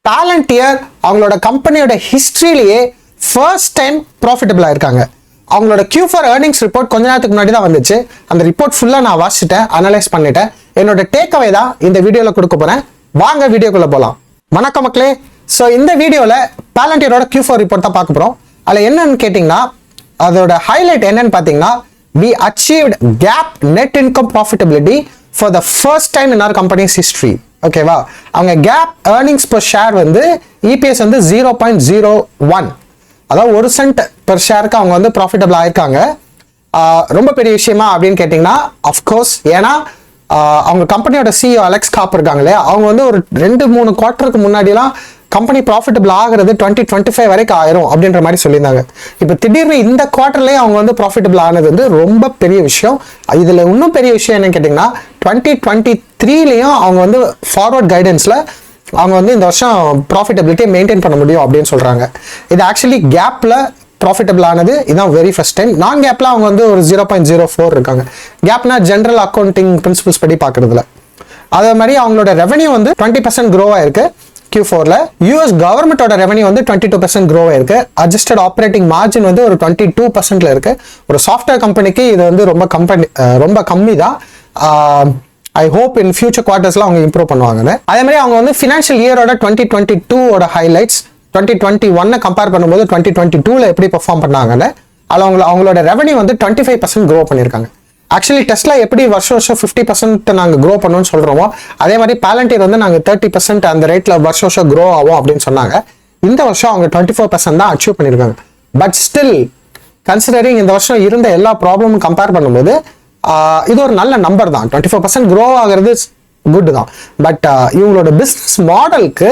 Palantir அவங்களோட கம்பெனியோட ஹிஸ்டரியிலேயே first time profitable ஆயிருக்காங்க. அவங்களோட Q4 ஏர்னிங்ஸ் ரிப்போர்ட் கொஞ்ச நேரத்துக்கு முன்னாடி தான் வந்துச்சு. அந்த ரிப்போர்ட் ஃபுல்லாக நான் வாசிச்சிட்டேன், அனலைஸ் பண்ணிட்டேன். என்னோட டேக் அவே தான் இந்த வீடியோவில் கொடுக்க போகிறேன். வாங்க வீடியோக்குள்ளே போகலாம். வணக்கம் மக்களே. ஸோ இந்த வீடியோவில் Palantirோட Q4 ரிப்போர்ட் தான் பார்க்க போகிறோம். அதில் என்னன்னு கேட்டிங்கன்னா, அதோட ஹைலைட் என்னன்னு பார்த்தீங்கன்னா, we achieved GAAP net income profitability for the first time in our company's history. ஓகேவா, அவங்க கேப் ஏர்னிங்ஸ் பர் ஷேர் வந்து இபிஎஸ் வந்து 0.01, அதாவது 1 சென்ட் பெர் ஷேருக்கு அவங்க வந்து ப்ராஃபிட்டபிள் ஆயிருக்காங்க. ரொம்ப பெரிய விஷயமா அப்படின்னு கேட்டிங்கன்னா, அஃப்கோர்ஸ், ஏன்னா அவங்க கம்பெனியோட சிஇஓ அலெக்ஸ் காப் இருக்காங்க இல்லையா, அவங்க வந்து ஒரு 2-3 குவார்ட்டருக்கு முன்னாடிலாம் கம்பெனி ப்ராஃபிட்டபிள் ஆகிறது 2025 வரைக்கும் ஆயிரும் அப்படின்ற மாதிரி சொல்லியிருந்தாங்க. இப்போ திடீர்னு இந்த குவார்ட்டர்லேயே அவங்க வந்து ப்ராஃபிட்டபிள் ஆனது வந்து ரொம்ப பெரிய விஷயம். இதில் இன்னும் பெரிய விஷயம் என்னன்னு கேட்டிங்கன்னா, 2023லையும் அவங்க வந்து ஃபார்வர்ட் கைடன்ஸில் அவங்க வந்து இந்த வருஷம் ப்ராஃபிட்டபிலிட்டியை மெயின்டைன் பண்ண முடியும் அப்படின்னு சொல்கிறாங்க. இது ஆக்சுவலி கேப்பில் ப்ராஃபிட்டபிள் ஆனது இதுதான் வெரி ஃபர்ஸ்ட் டைம். நான் கேப்பில் அவங்க வந்து ஒரு 0.04 இருக்காங்க. கேப்னா ஜென்ரல் அக்கௌண்டிங் பிரின்சிபல்ஸ் படி பார்க்குறதுல. அதே மாதிரி அவங்களோட ரெவன்யூ வந்து 20% க்ரோ ஆயிருக்கு Q4ல. யூஎஸ் கவர்மெண்டோட ரெவன்யூ வந்து 22% க்ரோ ஆயிருக்கு. அட்ஜஸ்டட் ஆப்ரேட்டிங் மார்ஜின் வந்து ஒரு 22%ல இருக்கு. ஒரு சாஃப்ட்வேர் கம்பெனிக்கு இது வந்து ரொம்ப கம்மி தான். ஐ ஹோப் இன் ஃபியூச்சர் குவார்ட்டர்ஸ்ல அவங்க இம்ப்ரூவ் பண்ணுவாங்கன்னு. அதே மாதிரி அவங்க வந்து ஃபினான்ஷியல் இயரோட 2022ஓட ஹைலைட்ஸ் 2021 கம்பேர் பண்ணும்போது 2022ல எப்படி பெர்ஃபார்ம் பண்ணாங்கன்னு, அதில் அவங்களோட ரெவன்யூ வந்து 25% க்ரோ பண்ணியிருக்காங்க. ஆக்சுவலி டெஸ்லா எப்படி வருஷம் 50% நாங்கள் க்ரோ பண்ணணும்னு சொல்கிறோமோ, அதே மாதிரி Palantir வந்து நாங்கள் 30% அந்த ரேட்டில் வருஷம் க்ரோ ஆகும் அப்படின்னு சொன்னாங்க. இந்த வருஷம் அவங்க 24% தான் அச்சீவ் பண்ணியிருக்காங்க. பட் ஸ்டில் கன்சிடரிங் இந்த வருஷம் இருந்த எல்லா ப்ராப்ளமும் கம்பேர் பண்ணும்போது இது ஒரு நல்ல நம்பர் தான். 24% க்ரோ ஆகிறது குட் தான். பட் இவங்களோட பிஸ்னஸ் மாடலுக்கு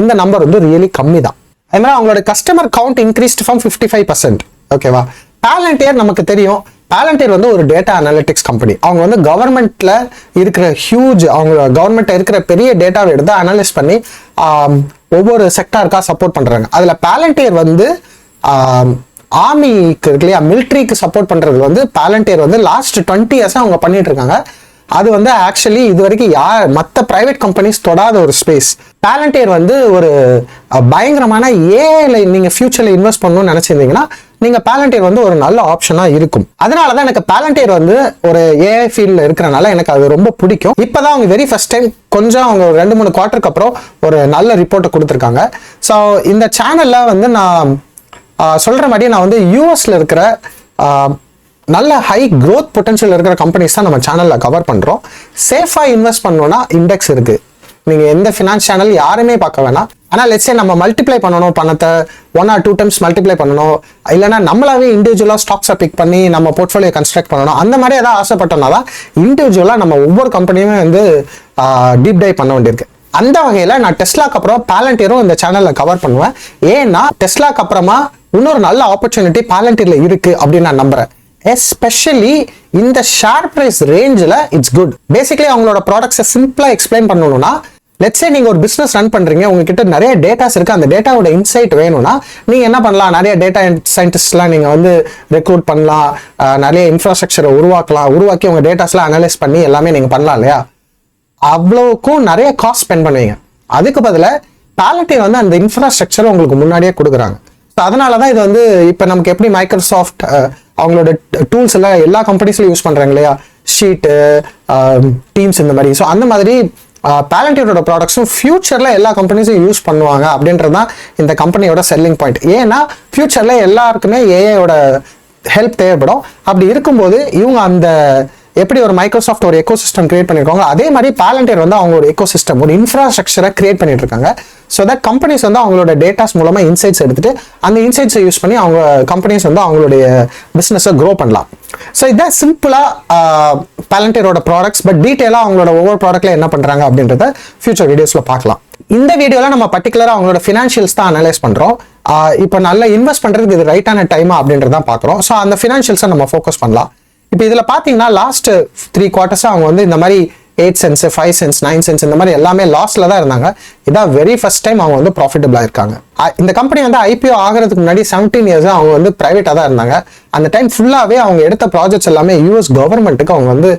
இந்த நம்பர் வந்து ரியலி கம்மி தான். அதே மாதிரி அவங்களோட கஸ்டமர் கவுண்ட் இன்க்ரீஸ்ட் ஃப்ரம் 55%. ஓகேவா, Palantir நமக்கு தெரியும். Palantir வந்து ஒரு டேட்டா அனாலிட்டிக்ஸ் கம்பெனி. அவங்க வந்து கவர்மெண்ட்ல இருக்கிற அவங்க கவர்மெண்ட்ல இருக்கிற பெரிய டேட்டாவை எடுத்து அனலைஸ் பண்ணி ஒவ்வொரு செக்டாருக்கா சப்போர்ட் பண்றாங்க. அதுல Palantir வந்து ஆர்மிக்கு இருக்கு இல்லையா, மிலிட்ரிக்கு சப்போர்ட் பண்றது வந்து Palantir வந்து லாஸ்ட் 20 இயர்ஸா அவங்க பண்ணிட்டு இருக்காங்க. அது வந்து ஆக்சுவலி இது வரைக்கும் மற்ற பிரைவேட் கம்பெனிஸ் தொடாத ஒரு ஸ்பேஸ். Palantir வந்து ஒரு பயங்கரமான ஏஐல நீங்க ஃபியூச்சர்ல இன்வெஸ்ட் பண்ணணும்னு நினைச்சிருந்தீங்கன்னா நீங்க Palantir வந்து ஒரு நல்ல ஆப்ஷனா இருக்கும். அதனாலதான் எனக்கு Palantir வந்து ஒரு ஏஐ ஃபீல்ட்ல இருக்கிறனால எனக்கு அது ரொம்ப பிடிக்கும். இப்பதான் அவங்க வெரி ஃபர்ஸ்ட் டைம் கொஞ்சம் அவங்க 2-3 குவார்ட்டருக்கு அப்புறம் ஒரு நல்ல ரிப்போர்ட்டை கொடுத்துருக்காங்க. ஸோ இந்த சேனல்ல வந்து நான் சொல்ற மாதிரி நான் வந்து யூஎஸ்ல இருக்கிற நல்ல ஹை க்ரோத் பொட்டன்ஷியல் இருக்கிற கம்பெனிஸ் தான் நம்ம சேனல்ல கவர் பண்றோம். சேஃபா இன்வெஸ்ட் பண்ணணும்னா இண்டெக்ஸ் இருக்கு. நீங்க எந்த ஃபினான்ஸ் சேனல் யாருமே பார்க்க வேணாம். ஆனால் லெட்ஸே நம்ம மல்டிப்ளை பண்ணணும், பணத்தை 1 or 2 times மல்டிப்ளை பண்ணணும், இல்லைன்னா நம்மளாவே இண்டிவிஜுவலாக ஸ்டாக்ஸை பிக் பண்ணி நம்ம போர்ட்ஃபோலியோ கன்ஸ்ட்ரக்ட் பண்ணணும், அந்த மாதிரி ஏதாவது ஆசைப்பட்டோம்னா தான் இண்டிவிஜுவலாக நம்ம ஒவ்வொரு கம்பெனியுமே வந்து டீப் டைவ் பண்ண வேண்டியிருக்கு. அந்த வகையில் நான் டெஸ்லாக்கு அப்புறம் Palantirம் இந்த சேனலில் கவர் பண்ணுவேன். ஏன்னா டெஸ்லாக்கு அப்புறமா இன்னொரு நல்ல ஆப்பர்ச்சுனிட்டி Palantirல இருக்கு அப்படின்னு நான் நம்புறேன். எஸ்பெஷலி இந்த ஷேர் பிரைஸ் ரேஞ்சில் இட்ஸ் குட். பேசிக்கலி அவங்களோட ப்ராடக்ட்ஸை சிம்பிளா எக்ஸ்பிளைன் பண்ணணும்னா, லெட்ஸே நீங்க ஒரு பிசினஸ் ரன் பண்றீங்க, உங்ககிட்ட நிறைய டேட்டாஸ் இருக்கு, அந்த டேட்டாவோட இன்சைட் வேணும்னா நீங்க என்ன பண்ணலாம், நிறைய டேட்டா சயின்டிஸ்ட்லாம் நீங்க வந்து ரெக்ரூட் பண்ணலாம், நிறைய இன்ஃப்ராஸ்ட்ரக்சரை உருவாக்கி உங்க டேட்டாஸ்லாம் அனலைஸ் பண்ணி எல்லாமே நீங்க பண்ணலாம் இல்லையா. அவ்வளோக்கும் நிறைய காஸ்ட் ஸ்பெண்ட் பண்ணுவீங்க. அதுக்கு பதிலாக Palantir வந்து அந்த இன்ஃப்ராஸ்ட்ரக்சரை உங்களுக்கு முன்னாடியே கொடுக்குறாங்க. அதனாலதான் இது வந்து இப்ப நமக்கு எப்படி மைக்ரோசாஃப்ட் அவங்களோட டூல்ஸ் எல்லாம் எல்லா கம்பெனிஸ்லயும் யூஸ் பண்றாங்க இல்லையா, ஷீட்டு, டீம்ஸ், இந்த மாதிரி. ஸோ அந்த மாதிரி Palantirோட ப்ராடக்ட்ஸும் ஃபியூச்சர்ல எல்லா கம்பெனிஸும் யூஸ் பண்ணுவாங்க அப்படின்றதுதான் இந்த கம்பெனியோட செல்லிங் பாயிண்ட். ஏன்னா ஃபியூச்சர்ல எல்லாருக்குமே ஏஐயோட ஹெல்ப் தேவைப்படும். அப்படி இருக்கும்போது இவங்க அந்த எப்படி ஒரு மைக்ரோசாஃப்ட் ஒரு எக்கோசிஸ்டம் கிரியேட் பண்ணிருக்காங்க, அதே மாதிரி Palantir வந்து அவங்க ஒரு எக்கோசிஸ்டம், ஒரு இன்ஃப்ராஸ்ட்ரக்சரை கிரியேட் பண்ணிட்டு இருக்காங்க. ஸோ தட் கம்பெனிஸ் வந்து அவங்களோட டேட்டாஸ் மூலமா இன்சைட்ஸ் எடுத்துட்டு அந்த இன்சைட்ஸை யூஸ் பண்ணி அவங்க கம்பெனிஸ் வந்து அவங்களுடைய பிசினஸை க்ரோ பண்ணலாம். ஸோ இதான் சிம்பிளா Palantirோட ப்ராடக்ட்ஸ். பட் டீட்டெயிலாக அவங்களோட ஒவ்வொரு ப்ராடக்ட்ல என்ன பண்றாங்க அப்படின்றத ஃபியூச்சர் வீடியோஸ்ல பார்க்கலாம். இந்த வீடியோல நம்ம பர்டிகுலரா அவங்களோட ஃபினான்ஷியல்ஸ் தான் அனலைஸ் பண்றோம். இப்போ நல்லா இன்வெஸ்ட் பண்றதுக்கு இது ரைட்டான டைமா அப்படின்றதான் பார்க்குறோம். ஸோ அந்த ஃபினான்ஷியல்ஸை நம்ம ஃபோக்கஸ் பண்ணலாம். இப்போ இதுல பாத்தீங்கன்னா லாஸ்ட் 3 குவார்ட்டர்ஸ் அவங்க வந்து இந்த மாதிரி 8 cents, 5 cents, 9 cents இந்த மாதிரி எல்லாமே லாஸ்ல தான் இருந்தாங்க. இதான் வெரி ஃபர்ஸ்ட் டைம் அவங்க வந்து ப்ராஃபிட்டபிளா இருக்காங்க. இந்த கம்பெனி வந்து ஐபிஓ ஆகிறதுக்கு முன்னாடி 17 years அவங்க வந்து பிரைவேட்டா தான் இருந்தாங்க. அந்த டைம் ஃபுல்லாவே அவங்க எடுத்த ப்ராஜெக்ட்ஸ் எல்லாமே யூஎஸ் கவர்மெண்ட்டுக்கு அவங்க வந்து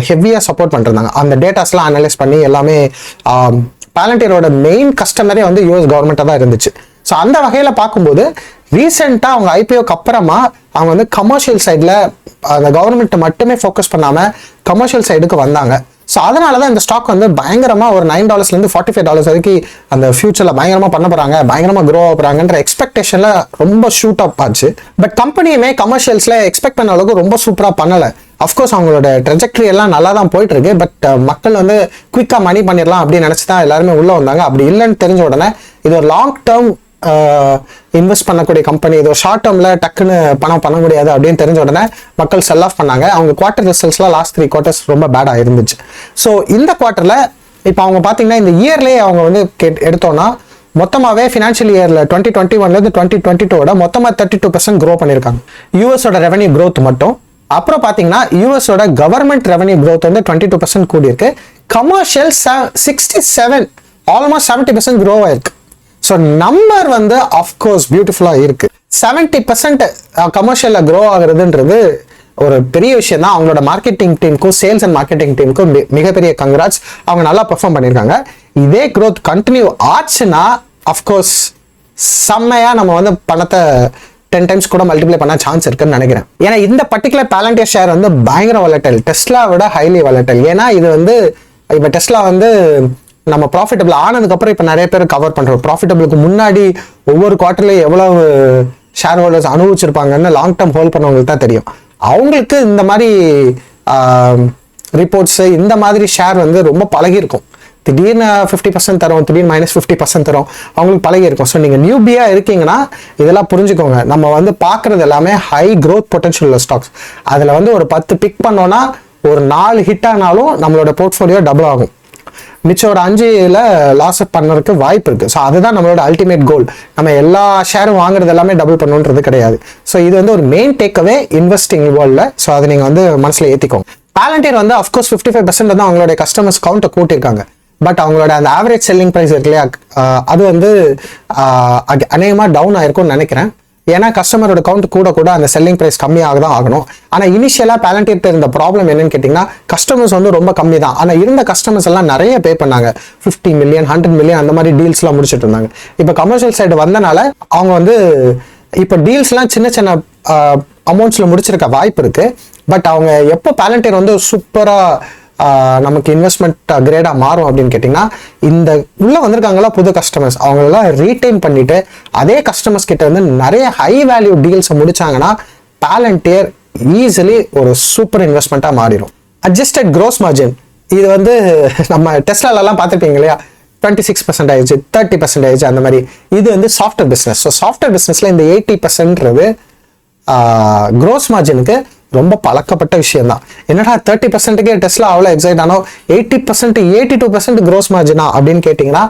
ஹெவியா சப்போர்ட் பண்ணிருந்தாங்க. அந்த டேட்டாஸ்லாம் அனலைஸ் பண்ணி எல்லாமே பாலண்டியரோட மெயின் கஸ்டமரே வந்து யூஎஸ் கவர்மெண்ட்டாக தான் இருந்துச்சு. ஸோ அந்த வகையில் பார்க்கும்போது ரீசெண்டாக அவங்க ஐபிஓக்கு அப்புறமா அவங்க வந்து கமர்ஷியல் சைடில் அந்த கவர்மெண்ட்டை மட்டுமே ஃபோக்கஸ் பண்ணாமல் கமர்ஷியல் சைடுக்கு வந்தாங்க. ஸோ அதனால தான் இந்த ஸ்டாக் வந்து பயங்கரமாக ஒரு $9 $45 வரைக்கும் அந்த ஃபியூச்சரில் பயங்கரமாக பண்ண போகிறாங்க, பயங்கரமாக க்ரோ ஆக போகிறாங்கன்ற எக்ஸ்பெக்டேஷனில் ரொம்ப ஷூட் அப் ஆச்சு. பட் கம்பெனியுமே கமர்ஷியல்ஸில் எக்ஸ்பெக்ட் பண்ண அளவுக்கு ரொம்ப சூப்பராக பண்ணலை. அஃப்கோர்ஸ் அவங்களோட ட்ரெஜெக்டரி எல்லாம் நல்லா தான் போயிட்டு இருக்கு. பட் மக்கள் வந்து குயிக்காக மணி பண்ணிடலாம் அப்படின்னு நினச்சி தான் எல்லாருமே உள்ளே வந்தாங்க. அப்படி இல்லைன்னு தெரிஞ்ச உடனே இது ஒரு லாங் டேர்ம் இன்வெஸ்ட் பண்ணக்கூடிய கம்பெனி, இது ஒரு ஷார்ட் டேர்ம்ல டக்குன்னு பணம் பண்ண முடியாது அப்படின்னு தெரிஞ்ச உடனே மக்கள் செல் ஆஃப் பண்ணாங்க. அவங்க குவார்டர் ரிசல்ட்ஸ்லாம் லாஸ்ட் 3 quarters ரொம்ப பேடாக இருந்துச்சு. ஸோ இந்த குவார்ட்டரில் இப்போ அவங்க பார்த்தீங்கன்னா இந்த இயர்லேயே அவங்க வந்து எடுத்தோம்னா மொத்தமாகவே ஃபினான்ஷியல் இயரில் 2021 2022 மொத்தமாக 32% க்ரோ பண்ணியிருக்காங்க யூஎஸோட ரெவன்யூ க்ரோத் மட்டும். அப்புறம் பார்த்தீங்கன்னா யூஎஸோட கவர்மெண்ட் ரெவன்யூ க்ரோத் வந்து 22% கூடியிருக்கு. கமர்ஷியல் 67 ஆல்மோஸ்ட் 70% க்ரோ ஆயிருக்கு. ஸோ நம்பர் வந்து அஃப்கோர்ஸ் பியூட்டிஃபுல்லாக இருக்கு. 70% கமர்ஷியலில் க்ரோ ஆகுறதுன்றது ஒரு பெரிய விஷயம் தான். அவங்களோட மார்க்கெட்டிங் டீமுக்கும் சேல்ஸ் அண்ட் மார்க்கெட்டிங் டீமுக்கும் மிகப்பெரிய கங்க்ராட்ஸ். அவங்க நல்லா பெர்ஃபார்ம் பண்ணியிருக்காங்க. இதே க்ரோத் கண்டினியூ ஆச்சுன்னா அஃப்கோர்ஸ் செம்மையாக நம்ம வந்து பணத்தை 10 times கூட மல்டிப்ளை பண்ண சான்ஸ் இருக்குன்னு நினைக்கிறேன். ஏன்னா இந்த பர்டிகுலர் பாலண்டியர் ஷேர் வந்து பயங்கர வாலடைல், டெஸ்லா விட ஹைலி வாலடைல். ஏன்னா இது வந்து இப்போ டெஸ்லா வந்து நம்ம ப்ராஃபிட்டபிள் ஆனதுக்கப்புறம் இப்போ நிறைய பேர் கவர் பண்ணுறோம். ப்ராஃபிட்டபிளுக்கு முன்னாடி ஒவ்வொரு குவார்ட்டர்லையும் எவ்வளவு ஷேர் ஹோல்டர்ஸ் அனுபவிச்சிருப்பாங்கன்னு லாங் டேர்ம் ஹோல்ட் பண்ணவங்களுக்கு தான் தெரியும். அவங்களுக்கு இந்த மாதிரி ரிப்போர்ட்ஸு இந்த மாதிரி ஷேர் வந்து ரொம்ப பழகிருக்கும். திடீர்னு 50% தரும், திடீர்னு -50% தரும், அவங்களுக்கு பழகிருக்கும். ஸோ நீங்கள் நியூபியாக இருக்கீங்கன்னா இதெல்லாம் புரிஞ்சுக்கோங்க. நம்ம வந்து பார்க்குறது எல்லாமே ஹை க்ரோத் பொட்டன்ஷியல் உள்ள ஸ்டாக்ஸ். அதில் வந்து ஒரு 10 பிக் பண்ணோன்னா ஒரு 4 ஹிட் ஆனாலும் நம்மளோட போர்ட்ஃபோலியோ டபுள் ஆகும். மிச்சோட 5ல் லாஸ் பண்ணுறதுக்கு வாய்ப்பு இருக்குது. ஸோ அதுதான் நம்மளோட அல்டிமேட் கோல். நம்ம எல்லா ஷேரும் வாங்குறது எல்லாமே டபுள் பண்ணுன்றது கிடையாது. ஸோ இது வந்து ஒரு மெயின் டேக்அவே இன்வெஸ்டிங் வேர்ல்டில். ஸோ அதை நீங்கள் வந்து மனசில் ஏற்றிக்கோங்க. பாலண்டியர் வந்து அஃப்கோர்ஸ் 55% தான் அவங்களுடைய கஸ்டமர்ஸ் கவுண்ட்டை கூட்டியிருக்காங்க. பட் அவங்களோட அந்த ஆவரேஜ் செல்லிங் ப்ரைஸ் இருக்கு இல்லையா, அது வந்து அநேகமாக டவுன் ஆயிருக்கும்னு நினைக்கிறேன். ஏன்னா கஸ்டமரோட கவுண்ட் கூட கூட அந்த செல்லிங் ப்ரைஸ் கம்மியாக தான் ஆகணும். ஆனால் இனிஷியலாக பாலண்டியர்ட்ட இருந்த ப்ராப்ளம் என்னன்னு கேட்டிங்கன்னா கஸ்டமர்ஸ் வந்து ரொம்ப கம்மி தான். ஆனால் இருந்த கஸ்டமர்ஸ் எல்லாம் நிறைய பே பண்ணாங்க. 50 மில்லியன் 100 மில்லியன் அந்த மாதிரி டீல்ஸ்லாம் முடிச்சுட்டு இருந்தாங்க. இப்போ கமர்ஷியல் சைடு வந்தனால அவங்க வந்து இப்போ டீல்ஸ்லாம் சின்ன சின்ன அமௌண்ட்ஸில் முடிச்சிருக்க வாய்ப்பு இருக்குது. பட் அவங்க எப்போ பாலண்டியர் வந்து சூப்பராக நமக்கு இன்வெஸ்ட்மெண்ட் கிரேடாக மாறும் அப்படின்னு கேட்டிங்கன்னா இந்த உள்ளே வந்திருக்காங்களா புது கஸ்டமர்ஸ், அவங்களெல்லாம் ரீட்டைன் பண்ணிவிட்டு அதே கஸ்டமர்ஸ் கிட்ட வந்து நிறைய ஹை வேல்யூ டீல்ஸை முடிச்சாங்கன்னா பாலண்டியர் ஈஸிலி ஒரு சூப்பர் இன்வெஸ்ட்மெண்ட்டாக மாறிடும். அட்ஜஸ்டட் க்ரோஸ் மார்ஜின் இது வந்து நம்ம டெஸ்லாலெல்லாம் பார்த்துருப்பீங்க இல்லையா, 26% ஆயிடுச்சு, 30% ஆயிடுச்சு அந்த மாதிரி. இது வந்து சாஃப்ட்வேர் பிஸ்னஸ். ஸோ சாஃப்ட்வேர் பிஸ்னஸில் இந்த 80%ன்றது க்ரோஸ் மார்ஜினுக்கு ரொம்ப பழக்கப்பட்ட விஷயம் தான். என்னடா 30%க்கே டெஸ்லா அவ்வளோ எக்ஸைட் ஆனோம், 80% 82% க்ரோஸ் மார்ஜினா அப்படின்னு கேட்டிங்கன்னா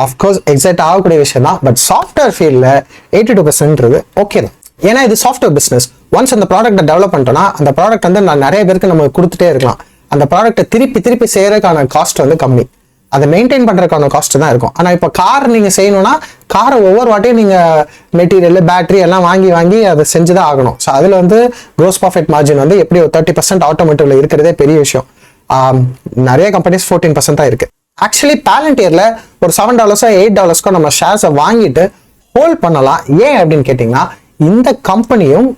அஃப்கோர்ஸ் எக்ஸைட் ஆகக்கூடிய விஷயம் தான். பட் சாஃப்ட்வேர் ஃபீல்டில் 82%ன்றது ஓகே தான். ஏன்னா இது சாஃப்ட்வேர் பிஸ்னஸ். ஒன்ஸ் அந்த ப்ராடக்ட்டை டெவலப் பண்ணிட்டோம்னா அந்த ப்ராடக்ட் வந்து நான் நிறைய பேருக்கு நம்ம கொடுத்துட்டே இருக்கலாம். அந்த ப்ராடக்ட்டை திருப்பி செய்யறதுக்கான காஸ்ட் வந்து கம்மி, அதை மெயின்டைன் பண்ணுறதுக்கான காஸ்ட் தான் இருக்கும். ஆனால் இப்போ கார் நீங்கள் செய்யணும்னா காரை ஒவ்வொரு வாட்டியும் நீங்கள் மெட்டீரியல் பேட்டரி எல்லாம் வாங்கி அதை செஞ்சு தான் ஆகணும். ஸோ அதில் வந்து க்ரோஸ் ப்ராஃபிட் மார்ஜின் வந்து எப்படி ஒரு 30% ஆட்டோமேட்டிவ்ல இருக்கிறதே பெரிய விஷயம். நிறைய கம்பெனிஸ் 14% தான் இருக்குது. ஆக்சுவலி பாலண்டியரில் ஒரு $7 $8 நம்ம ஷேர்ஸை வாங்கிட்டு ஹோல்ட் பண்ணலாம். ஏன் அப்படின்னு கேட்டிங்கன்னா இந்த கம்பெனியும்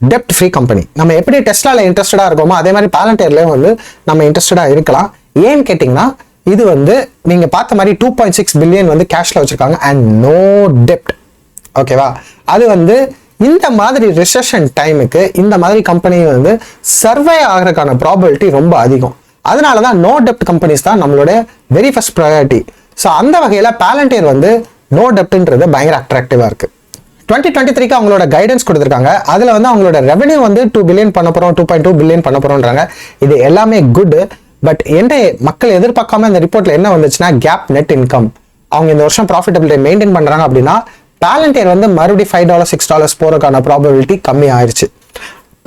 டெப்ட் ஃப்ரீ கம்பெனி. நம்ம எப்படி டெஸ்லால இன்ட்ரெஸ்டடாக இருக்கோமோ அதே மாதிரி பாலண்டியர்லேயும் வந்து நம்ம இன்ட்ரெஸ்டடாக இருக்கலாம். ஏன்னு கேட்டிங்கன்னா இது வந்து நீங்க பார்த்த மாதிரி 2.6 பில்லியன் வந்து கேஷ்ல வச்சிருக்காங்க அண்ட் நோ டெப்ட். ஓகேவா, அது வந்து இந்த மாதிரி ரிசெஷன் டைமுக்கு இந்த மாதிரி கம்பெனி வந்து சர்வே ஆகிறதுக்கான ப்ராபபிலிட்டி ரொம்ப அதிகம். அதனாலதான் நோ டெப்ட் கம்பெனிஸ் தான் நம்மளோட வெரி ஃபர்ஸ்ட் ப்ரையாரிட்டி. ஸோ அந்த வகையில பாலண்டியர் வந்து நோ டெப்ட்ன்றது பயங்கர அட்ராக்டிவா இருக்கு. 2023க்கு அவங்களோட கைடன்ஸ் கொடுத்துருக்காங்க. அதுல வந்து அவங்களோட ரெவன்யூ வந்து 2 பில்லியன் பண்ண போறோம், 2.2 பில்லியன் பண்ண போறோம்ன்றாங்க. இது எல்லாமே குட். பட் என்ன மக்கள் எதிர்பார்க்காம இந்த ரிப்போர்ட்ல என்ன வந்துச்சுன்னா கேப் நெட் இன்கம். அவங்க இந்த வருஷம் ப்ராஃபிட்டபிலிட்டி மெயின்டைன் பண்றாங்க அப்படின்னா பாலண்டியர் வந்து மறுபடியும் $5 $6 போறதுக்கான ப்ராபபிலிட்டி கம்மி ஆயிடுச்சு.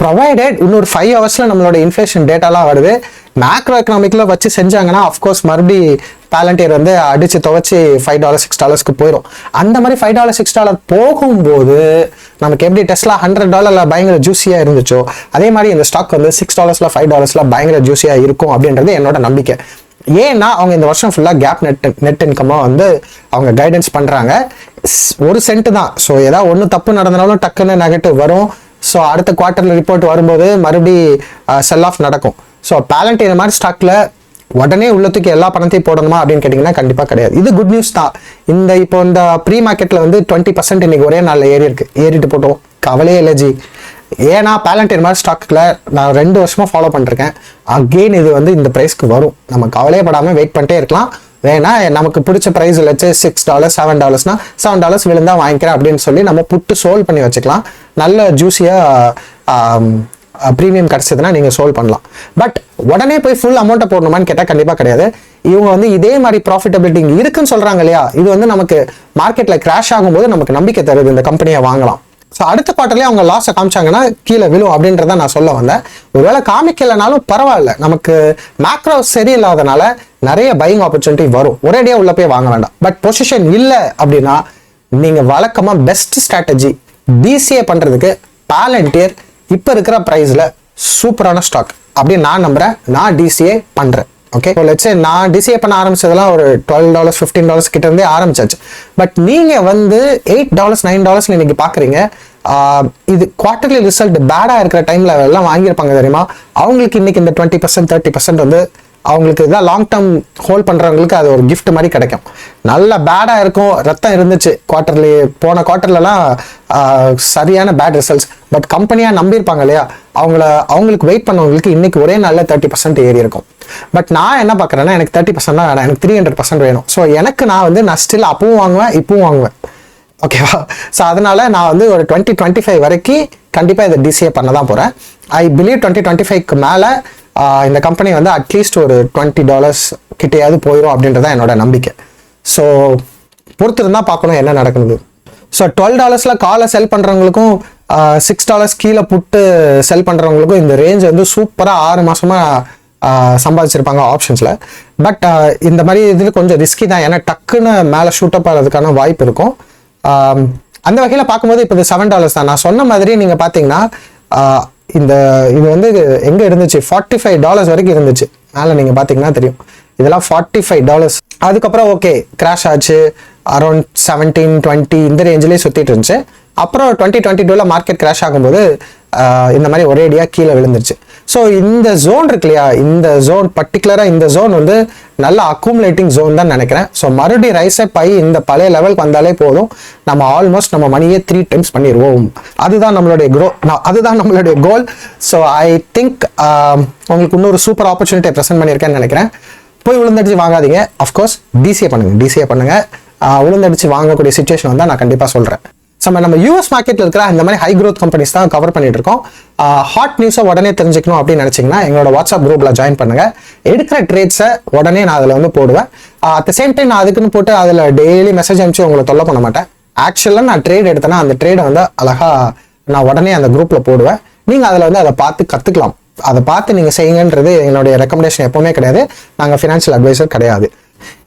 ப்ரொவைடட் இன்னொரு 5 ஹவர்ஸ்ல நம்மளோட இன்ஃப்ளேஷன் டேட்டாலாம் வருது. மேக்ரோ எக்கனாமிக்ல வச்சு செஞ்சாங்கன்னா அஃப்கோர்ஸ் மறுபடி பாலண்டியர் வந்து அடிச்சு துவச்சி $5 $6க்கு போயிடும். அந்த மாதிரி $5 $6 போகும்போது நமக்கு எப்படி டெஸ்லா $100 பயங்கர ஜூசியா இருந்துச்சோ அதே மாதிரி இந்த ஸ்டாக் வந்து $6 $5 பயங்கர ஜூசியா இருக்கும் அப்படின்றது என்னோட நம்பிக்கை. ஏன்னா அவங்க இந்த வருஷம் ஃபுல்லாக கேப் நெட் இன்கமாக வந்து அவங்க கைடன்ஸ் பண்ணுறாங்க. 1 சென்ட் தான். ஸோ ஏதாவது ஒன்று தப்பு நடந்தனாலும் டக்குன்னு நெகட்டிவ் வரும். ஸோ அடுத்த குவார்ட்டரில் ரிப்போர்ட் வரும்போது மறுபடி செல் ஆஃப் நடக்கும். ஸோ Palantir மாதிரி ஸ்டாக்ல உடனே உள்ளத்துக்கு எல்லா பணத்தையும் போடணுமா அப்படின்னு கேட்டிங்கன்னா கண்டிப்பாக கிடையாது. இது குட் நியூஸ் தான். இப்போ இந்த ப்ரீ மார்க்கெட்டில் வந்து 20% இன்னைக்கு ஒரே நாளில் ஏறிட்டு போட்டோம், கவலையே இல்லை ஜி. ஏன்னா Palantir மாதிரி ஸ்டாக்கில் நான் 2 வருஷமாக ஃபாலோ பண்ணிருக்கேன். அகெயின் இது வந்து இந்த ப்ரைஸ்க்கு வரும், நம்ம கவலையப்படாமல் வெயிட் பண்ணிட்டே இருக்கலாம். வேணா நமக்கு பிடிச்ச ப்ரைஸ் வச்சு $6 $7னா $7 விழுந்தா வாங்கிக்கிறேன் அப்படின்னு சொல்லி நம்ம புட்டு சோல்வ் பண்ணி வச்சுக்கலாம். நல்ல ஜூஸியாக ப்ரீமியம் கிடச்சதுன்னா நீங்கள் சோல்வ் பண்ணலாம். பட் உடனே போய் ஃபுல் அமௌண்ட்டை போடணுமான்னு கேட்டால் கண்டிப்பாக கிடையாது. இவங்க வந்து இதே மாதிரி ப்ராஃபிட்டபிலிட்டி இங்கே இருக்குன்னு சொல்கிறாங்க இல்லையா, இது வந்து நமக்கு மார்க்கெட்டில் கிராஷ் ஆகும்போது நமக்கு நம்பிக்கை தருது இந்த கம்பெனியை வாங்கலாம். ஸோ அடுத்த குவார்ட்டர்லேயே அவங்க லாஸை காமிச்சாங்கன்னா கீழே விழும் அப்படின்றத நான் சொல்ல வந்தேன். ஒருவேளை காமிக்கலைனாலும் பரவாயில்ல, நமக்கு மேக்ரோ சரியில்லாதனால நிறைய பையிங் ஆப்பர்ச்சுனிட்டி வரும், ஒரேடியாக உள்ள போய் வாங்க வேண்டாம். பட் பொசிஷன் இல்லை அப்படின்னா நீங்கள் வழக்கமாக பெஸ்ட் ஸ்ட்ராட்டஜி DCA பண்ணுறதுக்கு Palantir இப்போ இருக்கிற ப்ரைஸில் சூப்பரான ஸ்டாக் அப்படின்னு நான் நம்புகிறேன். நான் DCA பண்ணுறேன். ஓகே, லெட்ஸ் சே நான் DCA பண்ண ஆரம்பிச்சதெல்லாம் ஒரு $12 $15 கிட்ட இருந்தே ஆரம்பிச்சாச்சு. பட் நீங்கள் வந்து $8 $9 இன்னைக்கு பார்க்குறீங்க. இது குவார்ட்டர்லி ரிசல்ட் பேடாக இருக்கிற டைமில் எல்லாம் வாங்கியிருப்பாங்க தெரியுமா, அவங்களுக்கு இன்னைக்கு இந்த 20% 30% வந்து அவங்களுக்கு இதான் லாங் டேர்ம் ஹோல்ட் பண்ணுறவங்களுக்கு அது ஒரு கிஃப்ட் மாதிரி கிடைக்கும். நல்ல பேடாக இருக்கும், ரத்தம் இருந்துச்சு குவார்ட்டர்லி, போன குவார்ட்டர்லலாம் சரியான பேட் ரிசல்ட்ஸ். பட் கம்பெனியாக நம்பியிருப்பாங்க இல்லையா, அவங்களுக்கு வெயிட் பண்ணவங்களுக்கு இன்னைக்கு ஒரே நாளில் 30% ஏறி இருக்கும். பட் நான் என்ன பார்க்குறேன்னா எனக்கு 30% தான் வேணாம், எனக்கு 300% வேணும். ஸோ எனக்கு நான் ஸ்டில் அப்பவும் வாங்குவேன், இப்பவும் வாங்குவேன். ஓகேவா? ஸோ அதனால நான் வந்து ஒரு 2025 வரைக்கும் கண்டிப்பாக இதை DCA பண்ண தான் போகிறேன். ஐ பிலீவ் 2025க்கு மேலே இந்த கம்பெனி வந்து அட்லீஸ்ட் ஒரு $20 கிட்டையாவது போயிடும் அப்படின்றதான் என்னோட நம்பிக்கை. ஸோ பொறுத்திருந்தா பார்க்கணும் என்ன நடக்குது. ஸோ $12 காலை செல் பண்ணுறவங்களுக்கும் $6 கீழே புட்டு செல் பண்ணுறவங்களுக்கும் இந்த ரேஞ்ச் வந்து சூப்பராக 6 மாதமாக சம்பாதிச்சிருப்பாங்க ஆப்ஷன்ஸில். பட் இந்த மாதிரி இதில் கொஞ்சம் ரிஸ்கி தான், ஏன்னா டக்குன்னு மேலே ஷூட்டப் ஆகிறதுக்கான வாய்ப்பு இருக்கும். அந்த வகையில் பார்க்கும்போது இப்போ இது $7 தான். நான் சொன்ன மாதிரி நீங்கள் பார்த்தீங்கன்னா இது வந்து எங்கே இருந்துச்சு, $45 வரைக்கும் இருந்துச்சு. மேலே நீங்கள் பார்த்தீங்கன்னா தெரியும், இதெல்லாம் $45. அதுக்கப்புறம் ஓகே கிராஷ் ஆச்சு, அரௌண்ட் 17 20 இந்த ரேஞ்சிலே சுற்றிட்டு இருந்துச்சு. அப்புறம் 2022 மார்க்கெட் கிராஷ் ஆகும்போது இந்த மாதிரி ஒரேடியாக கீழே விழுந்துருச்சு. ஸோ இந்த ஜோன் இருக்கு இல்லையா, இந்த ஜோன் பர்டிகுலராக இந்த ஜோன் வந்து நல்ல அக்குமுலேட்டிங் ஜோன் தான் நினைக்கிறேன். ஸோ மறுபடியும் ரைஸ் அப் ஆகி இந்த பழைய லெவலுக்கு வந்தாலே போதும், நம்ம ஆல்மோஸ்ட் நம்ம மணியே 3 times பண்ணிடுவோம். அதுதான் நம்மளுடைய கோல். ஸோ ஐ திங்க் உங்களுக்கு இன்னொரு சூப்பர் ஆப்பர்ச்சுனிட்டியை ப்ரெசென்ட் பண்ணியிருக்கேன்னு நினைக்கிறேன். போய் விழுந்தடிச்சு வாங்காதீங்க, அஃப்கோர்ஸ் DCA பண்ணுங்க. விழுந்தடிச்சு வாங்கக்கூடிய சுச்சுவேஷன் வந்தால் நான் கண்டிப்பாக சொல்கிறேன். நம்ம US மார்க்கெட்டில் இருக்கிற இந்த மாதிரி ஹை க்ரோத் கம்பெனிஸ் தான் கவர் பண்ணிட்டு இருக்கோம். ஹாட் நியூஸை உடனே தெரிஞ்சுக்கணும் அப்படின்னு நினைச்சீங்கன்னா எங்களோட வாட்ஸ்அப் குரூப்ல ஜாயின் பண்ணுங்க. எடுக்கிற ட்ரேட்ஸை உடனே நான் அதில் வந்து போடுவேன். அட் த சேம் டைம் நான் அதுக்குன்னு போட்டு அதில் டெய்லி மெசேஜ் அனுப்பிச்சு உங்களை தொல்லை பண்ண மாட்டேன். ஆக்சுவலாக நான் ட்ரேட் எடுத்தேன்னா அந்த ட்ரேடை வந்து அழகா நான் உடனே அந்த குரூப்ல போடுவேன். நீங்கள் அதில் வந்து அதை பார்த்து கற்றுக்கலாம். அதை பார்த்து நீங்கள் செய்யுங்கன்றது என்னுடைய ரெக்கமெண்டேஷன் எப்பவுமே கிடையாது. நாங்கள் ஃபினான்ஷியல் அட்வைசர் கிடையாது.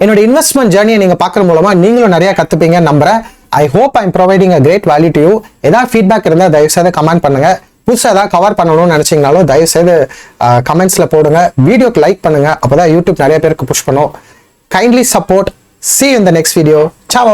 என்னோட இன்வெஸ்ட்மெண்ட் ஜேர்னியை நீங்கள் பார்க்குற மூலமா நீங்களும் நிறைய கற்றுப்பீங்கன்னு நம்புறேன். I hope I'm providing a great value to you. ஏதாவது ஃபீட்பேக் இருந்தால் தயவுசெய்து கமெண்ட் பண்ணுங்க. புதுசாக ஏதாவது கவர் பண்ணணும்னு நினைச்சீங்கனாலும் தயவுசெய்து கமெண்ட்ஸ்ல போடுங்க. வீடியோக்கு லைக் பண்ணுங்க, அப்போதான் யூடியூப் நிறைய பேருக்கு புஷ் பண்ணும். Kindly support. See you in the next video. Ciao.